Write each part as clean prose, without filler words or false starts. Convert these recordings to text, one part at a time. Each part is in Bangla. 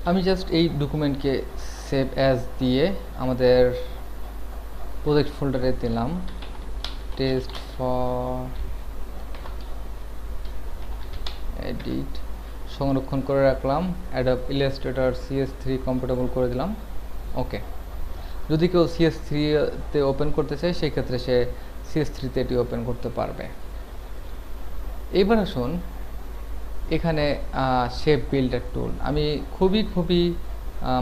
আমি জাস্ট এই ডকুমেন্টকে সেভ অ্যাজ দিয়ে আমাদের প্রজেক্ট ফোল্ডারে দিলাম টেস্ট ফর এডিট, সংরক্ষণ করে রাখলাম, অ্যাডোব ইলাস্ট্রেটর CS3 কম্পাটেবল করে দিলাম। ওকে, যদি কেউ CS3-তে ওপেন করতে চায় সেই ক্ষেত্রে সে CS3-তে এটি ওপেন করতে পারবে। এবার আসুন এখানে শেপ বিল্ডার টুল, আমি খুবই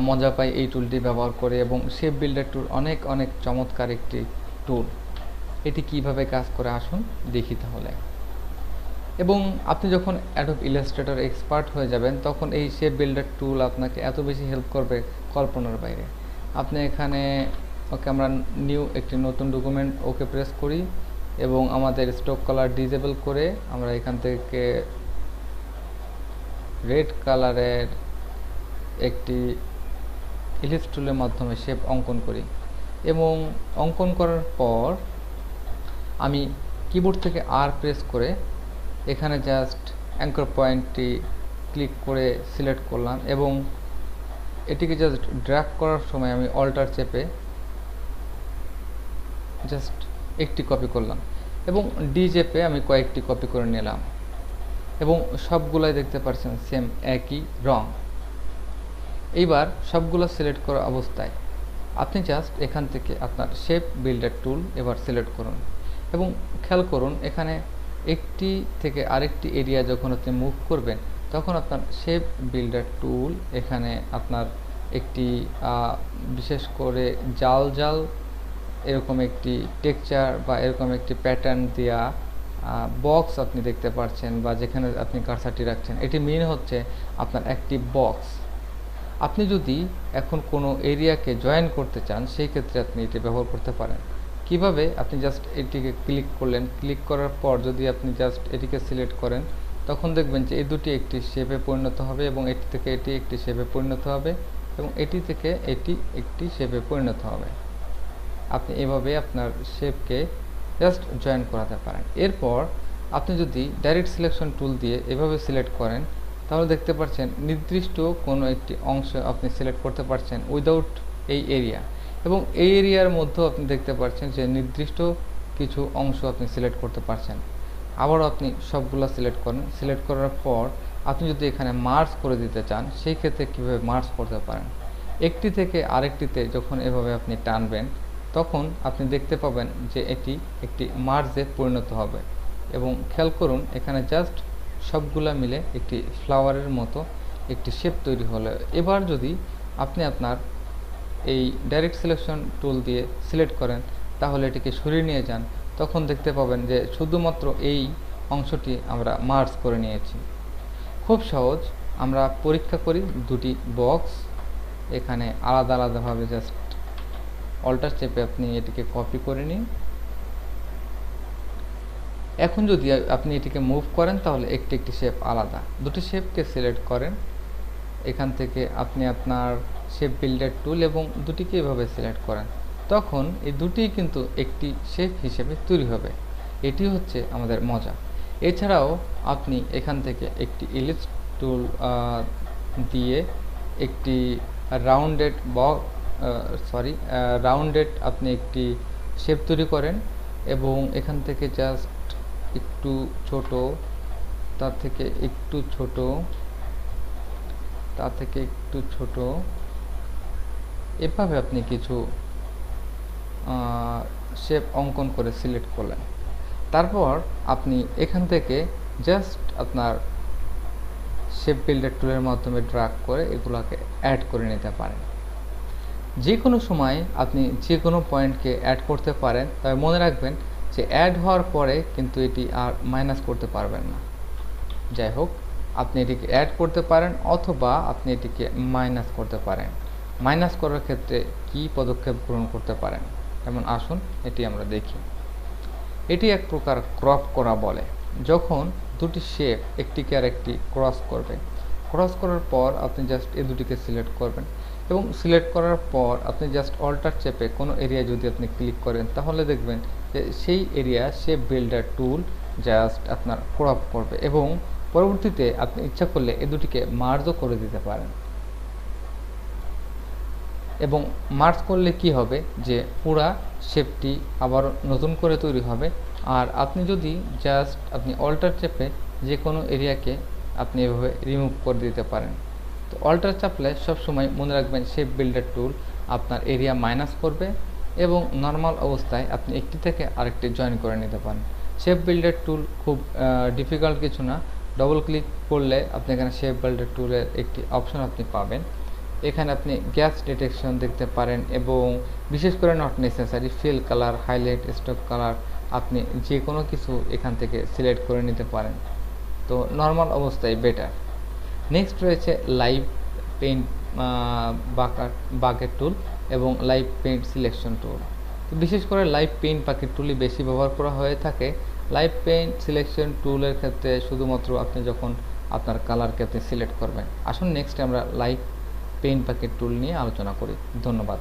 মজা পাই এই টুলটি ব্যবহার করে, এবং শেপ বিল্ডার টুল অনেক অনেক চমৎকার একটি টুল। এটি কিভাবে কাজ করে আসুন দেখি তাহলে। এবং আপনি যখন অ্যাডোব ইলাস্ট্রেটর এক্সপার্ট হয়ে যাবেন তখন এই শেপ বিল্ডার টুল আপনাকে এত বেশি হেল্প করবে কল্পনার বাইরে। আপনি এখানে ওকে, আমরা নিউ একটি নতুন ডকুমেন্ট ওকে প্রেস করি এবং আমাদের স্ট্রোক কালার ডিসেবল করে আমরা এখান থেকে রেড কালারের একটি ইলিপস টুলের মাধ্যমে শেপ অঙ্কন করি। এবং অঙ্কন করার পর আমি কিবোর্ড থেকে আর প্রেস করে এখানে জাস্ট অ্যাঙ্কর পয়েন্টটি ক্লিক করে সিলেক্ট করলাম এবং এটিকে জাস্ট ড্র্যাগ করার সময় আমি অল্টার চেপে জাস্ট একটি কপি করলাম এবং ডি চেপে আমি কয়েকটি কপি করে নিলাম এবং সবগুলাই দেখতে পাচ্ছেন সেম একই রং। এইবার সবগুলো সিলেক্ট করা অবস্থায় আপনি জাস্ট এখান থেকে আপনার শেপ বিল্ডার টুল এবার সিলেক্ট করুন এবং খেয়াল করুন এখানে একটি থেকে আরেকটি এরিয়া যখন আপনি মুভ করবেন তখন আপনার শেপ বিল্ডার টুল এখানে আপনার একটি বিশেষ করে জাল জাল এরকম একটি টেক্সচার বা এরকম একটি প্যাটার্ন দেওয়া বক্স আপনি দেখতে পাচ্ছেন, বা যেখানে আপনি কার্সারটি রাখছেন এটি মিন হচ্ছে আপনার একটি বক্স। আপনি যদি এখন কোনো এরিয়াকে জয়েন করতে চান সেই ক্ষেত্রে আপনি এটি ব্যবহার করতে পারেন। কিভাবে? আপনি জাস্ট এটিকে ক্লিক করলেন, ক্লিক করার পর যদি আপনি জাস্ট এটিকে সিলেক্ট করেন তখন দেখবেন যে এই দুটি একটি শেপে পরিণত হবে এবং এটি থেকে এটি একটি শেপে পরিণত হবে এবং এটি থেকে এটি একটি শেপে পরিণত হবে। আপনি এভাবে আপনার শেপকে জাস্ট জয়েন করাতে পারেন। এরপর আপনি যদি ডাইরেক্ট সিলেকশন টুল দিয়ে এভাবে সিলেক্ট করেন তাহলে দেখতে পাচ্ছেন নির্দিষ্ট কোনো একটি অংশ আপনি সিলেক্ট করতে পারছেন উইদাউট এই এরিয়া, এবং এই এরিয়ার মধ্যেও আপনি দেখতে পাচ্ছেন যে নির্দিষ্ট কিছু অংশ আপনি সিলেক্ট করতে পারছেন। আবারও আপনি সবগুলো সিলেক্ট করেন, সিলেক্ট করার পর আপনি যদি এখানে মার্জ করে দিতে চান সেই ক্ষেত্রে কীভাবে মার্জ করতে পারেন। একটি থেকে আরেকটিতে যখন এভাবে আপনি টানবেন তখন আপনি দেখতে পাবেন যে এটি একটি মার্জে পরিণত হবে এবং খেয়াল করুন এখানে জাস্ট সবগুলা মিলে একটি ফ্লাওয়ারের মতো একটি শেপ তৈরি হলো। এবার যদি আপনি আপনার এই ডাইরেক্ট সিলেকশন টুল দিয়ে সিলেক্ট করেন তাহলে এটিকে সরিয়ে নিয়ে যান, তখন দেখতে পাবেন যে শুধুমাত্র এই অংশটি আমরা মার্জ করে নিয়েছি। খুব সহজ, আমরা পরীক্ষা করি দুটি বক্স এখানে আলাদা আলাদাভাবে জাস্ট অল্টার চেপে আপনি এটিকে কপি করে নিন। এখন যদি আপনি এটিকে মুভ করেন তাহলে একটি একটি শেপ আলাদা। দুটি শেপকে সিলেক্ট করেন, এখান থেকে আপনি আপনার শেপ বিল্ডার টুল এবং দুটিকে এভাবে সিলেক্ট করেন, তখন এই দুটি কিন্তু একটি শেপ হিসেবে তৈরি হবে। এটি হচ্ছে আমাদের মজা। এছাড়াও আপনি এখান থেকে একটি ইলিপস টুল দিয়ে একটি রাউন্ডেড রাউন্ডেড আপনি একটি শেপ তৈরি করেন এবং এখান থেকে জাস্ট একটু ছোট, তার থেকে একটু ছোট, তার থেকে একটু ছোট, এভাবে আপনি কিছু শেপ অঙ্কন করে সিলেক্ট করলেন। তারপর আপনি এখান থেকে জাস্ট আপনার শেপ বিল্ডার টুলের মাধ্যমে ড্র্যাগ করে এগুলোকে অ্যাড করে নিতে পারেন। যে কোনো সময় আপনি যে কোনো পয়েন্টকে অ্যাড করতে পারেন, তবে মনে রাখবেন যে অ্যাড হওয়ার পরে কিন্তু এটি আর মাইনাস করতে পারবেন না। যাই হোক, আপনি এটিকে অ্যাড করতে পারেন অথবা আপনি এটিকে মাইনাস করতে পারেন। মাইনাস করার ক্ষেত্রে কি পদক্ষেপ গ্রহণ করতে পারেন, যেমন আসুন এটি আমরা দেখি। এটি এক প্রকার ক্রপ করা বলে। যখন দুটি শেপ একটিকে আর একটি ক্রস করবে, ক্রস করার পর আপনি জাস্ট এই দুটিকে সিলেক্ট করবেন এবং সিলেক্ট করার পর আপনি জাস্ট অল্টার চেপে কোনো এরিয়া যদি আপনি ক্লিক করেন তাহলে দেখবেন যে সেই এরিয়া শেপ বিল্ডার টুল জাস্ট আপনার ক্রপ করবে এবং পরবর্তীতে আপনি ইচ্ছা করলে এই দুটিকে মার্জও করে দিতে পারেন। এবং মার্জ করলে কি হবে যে পুরা শেপটি আবার নতুন করে তৈরি হবে। আর আপনি যদি জাস্ট আপনি অল্টার চেপে যে কোনো এরিয়াকে আপনি এভাবে রিমুভ করে দিতে পারেন। তো অল্টার চাপলে সবসময় মনে রাখবেন শেপ বিল্ডার টুল আপনার এরিয়া মাইনাস করবে এবং নর্মাল অবস্থায় আপনি একটি থেকে আরেকটি জয়েন করে নিতে পারেন। শেপ বিল্ডার টুল খুব ডিফিকাল্ট কিছু না, ডবল ক্লিক করলে আপনি এখানে শেপ বিল্ডার টুলের একটি অপশন আপনি পাবেন। এখানে আপনি গ্যাস ডিটেকশন দেখতে পারেন এবং বিশেষ করে not necessary fill colour, highlight, stroke colour আপনি যে কোনো কিছু এখান থেকে সিলেক্ট করে নিতে পারেন। তো নর্মাল অবস্থায় বেটার। নেক্সট রয়েছে লাইভ পেইন্ট বাকেট টুল এবং লাইভ পেইন্ট সিলেকশন টুল। তো বিশেষ করে লাইভ পেইন্ট বাকেট টুলই বেশি ব্যবহার করা হয়ে থাকে। লাইভ পেইন্ট সিলেকশন টুলের ক্ষেত্রে শুধুমাত্র আপনি যখন আপনার কালারকে আপনি সিলেক্ট করবেন। আসুন নেক্সট আমরা লাইভ পেইন্ট বাকেট টুল নিয়ে আলোচনা করি। ধন্যবাদ।